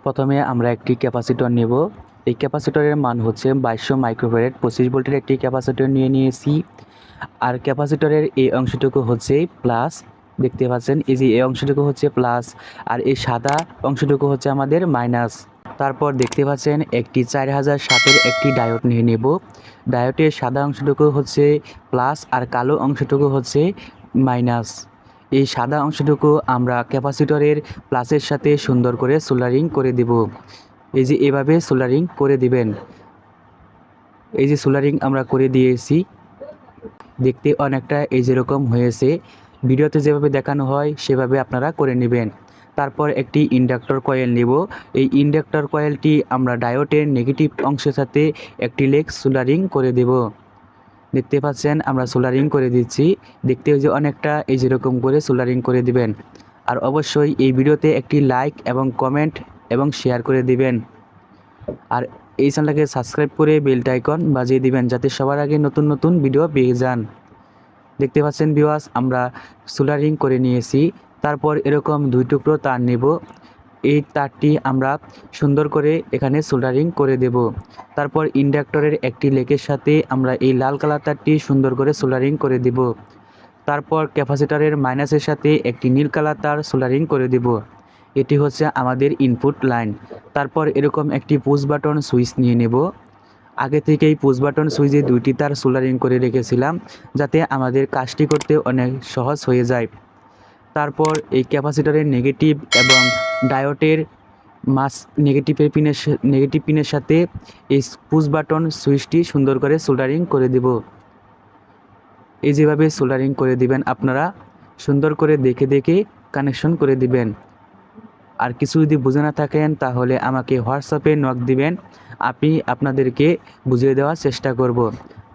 প্রথমে আমরা একটি ক্যাপাসিটর নেব। এই ক্যাপাসিটরের মান হচ্ছে 2200 মাইক্রোফ্যারাড। 25 ভোল্টের একটি ক্যাপাসিটর নিয়েছি। আর ক্যাপাসিটরের এই অংশটুকু হচ্ছে প্লাস, দেখতে পাচ্ছেন এই যে এই অংশটুকু হচ্ছে প্লাস, আর এই সাদা অংশটুকু হচ্ছে আমাদের মাইনাস। তারপর দেখতে পাচ্ছেন একটি 4007-এর একটি ডায়োড নিয়ে নেব। ডায়োডের সাদা অংশটুকু হচ্ছে প্লাস আর কালো অংশটুকু হচ্ছে মাইনাস। এই সাদা অংশটুকু আমরা ক্যাপাসিটরের প্লাসের সাথে সুন্দর করে সোল্ডারিং করে দেব। এই যে এভাবে সোল্ডারিং করে দিবেন। এই যে সোল্ডারিং আমরা করে দিয়েছি, দেখতে অনেকটা এই যেরকম হয়েছে, ভিডিওতে যেভাবে দেখানো হয় সেভাবে আপনারা করে নেবেন। তারপর একটি ইন্ডাক্টর কয়েল নেব। এই ইন্ডাক্টর কয়েলটি আমরা ডায়োডের নেগেটিভ অংশের সাথে একটি লেগ সোল্ডারিং করে দেব। দেখতে পাচ্ছেন আমরা সোল্ডারিং করে দিচ্ছি, দেখতে যে অনেকটা এই যেরকম করে সোল্ডারিং করে দিবেন। আর অবশ্যই এই ভিডিওতে একটি লাইক এবং কমেন্ট এবং শেয়ার করে দিবেন। আর এই চ্যানেলটাকে সাবস্ক্রাইব করে বেলটা আইকন বাজিয়ে দিবেন যাতে সবার আগে নতুন নতুন ভিডিও পেয়ে যান। দেখতে পাচ্ছেন ভিউয়ার্স, আমরা সোল্ডারিং করে নিয়েছি। তারপর এরকম 2 টুকরো তার নেব। এই তারটি আমরা সুন্দর করে এখানে সোল্ডারিং করে দেব। তারপর ইন্ডাক্টরের একটি লেগের সাথে আমরা এই লাল কালার তারটি সুন্দর করে সোল্ডারিং করে দেব। তারপর ক্যাপাসিটরের মাইনাসের সাথে একটি নীল কালার তার সোল্ডারিং করে দেব। এটি হচ্ছে আমাদের ইনপুট লাইন। তারপর এরকম একটি পুশ বাটন সুইচ নিয়ে নেব। আগে থেকেই পুশ বাটন সুইচে 2টি তার সোল্ডারিং করে রেখেছিলাম যাতে আমাদের কাজটি করতে অনেক সহজ হয়ে যায়। তারপর এই ক্যাপাসিটরের নেগেটিভ এবং ডায়োডের নেগেটিভ পিনের সাথে এই পুশ বাটন সুইচটি সুন্দর করে সোল্ডারিং করে দেব। এই যেভাবে সোল্ডারিং করে দিবেন আপনারা, সুন্দর করে দেখে দেখে কানেকশন করে দিবেন। আর কিছু যদি বুঝে না থাকেন তাহলে আমাকে হোয়াটসঅ্যাপে নক দিবেন, আমি আপনাদেরকে বুঝিয়ে দেওয়ার চেষ্টা করব।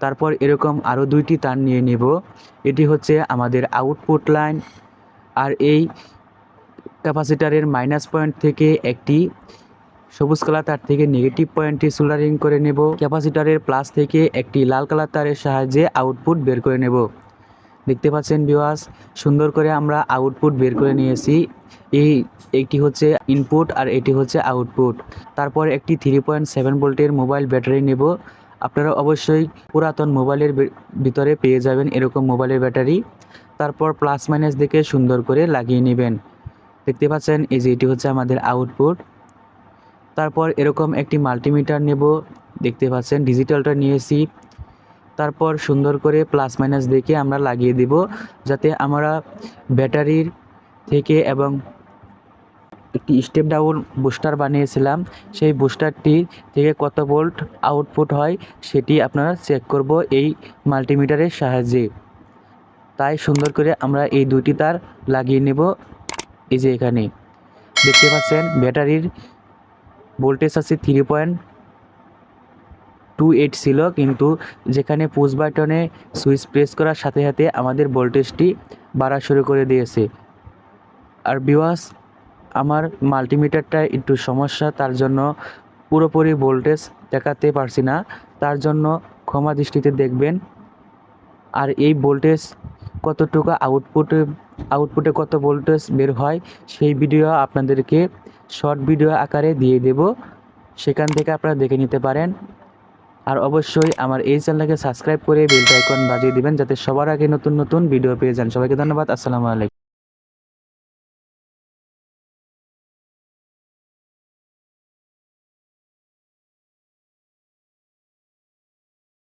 তারপর এরকম আরও 2টি তার নিয়ে নেব। এটি হচ্ছে আমাদের আউটপুট লাইন। আর এই ক্যাপাসিটরের মাইনাস পয়েন্ট থেকে একটি সবুজ কালার তার থেকে নেগেটিভ পয়েন্টটি সোল্ডারিং করে নেব। ক্যাপাসিটরের প্লাস থেকে একটি লাল কালার তারের সাহায্যে আউটপুট বের করে নেব। দেখতে পাচ্ছেন ভিউয়ার্স, সুন্দর করে আমরা আউটপুট বের করে নিয়েছি। এইটি হচ্ছে ইনপুট আর এটি হচ্ছে আউটপুট। তারপর একটি 3.7 ভোল্টের মোবাইল ব্যাটারি নেব। আপনারা অবশ্যই পুরাতন মোবাইলের ভিতরে পেয়ে যাবেন এরকম মোবাইলের ব্যাটারি। তারপর প্লাস মাইনাস দেখে সুন্দর করে লাগিয়ে নেবেন। দেখতে পাচ্ছেন এই যে এটি হচ্ছে আমাদের আউটপুট। তারপর এরকম একটি মাল্টিমিটার নেব। দেখতে পাচ্ছেন ডিজিটালটা নিয়েছি। তারপর সুন্দর করে প্লাস মাইনাস দেখে আমরা লাগিয়ে দেব যাতে আমরা ব্যাটারির থেকে এবং একটি স্টেপ ডাউন বুস্টার বানিয়েছিলাম, সেই বুস্টারটি থেকে কত ভোল্ট আউটপুট হয় সেটি আপনারা চেক করব এই মাল্টিমিটারের সাহায্যে। তাই সুন্দর করে আমরা এই 2টি তার লাগিয়ে নেব। এই যে এখানে দেখতে পাচ্ছেন ব্যাটারির ভোল্টেজ আছে 3.28 ছিল, কিন্তু যেখানে পুশ বাটনে সুইচ প্রেস করার সাথে সাথে আমাদের ভোল্টেজটি বাড়া শুরু করে দিয়েছে। আর ভিউয়ার্স, আমার মাল্টিমিটারটা একটু সমস্যা, তার জন্য পুরোপুরি ভোল্টেজ দেখাতে পারছি না, তার জন্য ক্ষমা দৃষ্টিতে দেখবেন। আর এই ভোল্টেজ কতটুকু আউটপুটে কত ভোল্টেজ বের হয় সেই ভিডিও আপনাদেরকে শর্ট ভিডিও আকারে দিয়ে দেব, সেখান থেকে আপনারা দেখে নিতে পারেন। আর অবশ্যই আমার এই চ্যানেলটাকে সাবস্ক্রাইব করে বেল আইকন বাজিয়ে দিবেন যাতে সবার আগে নতুন নতুন ভিডিও পেয়ে যান। সবাইকে ধন্যবাদ। আসসালামু আলাইকুম।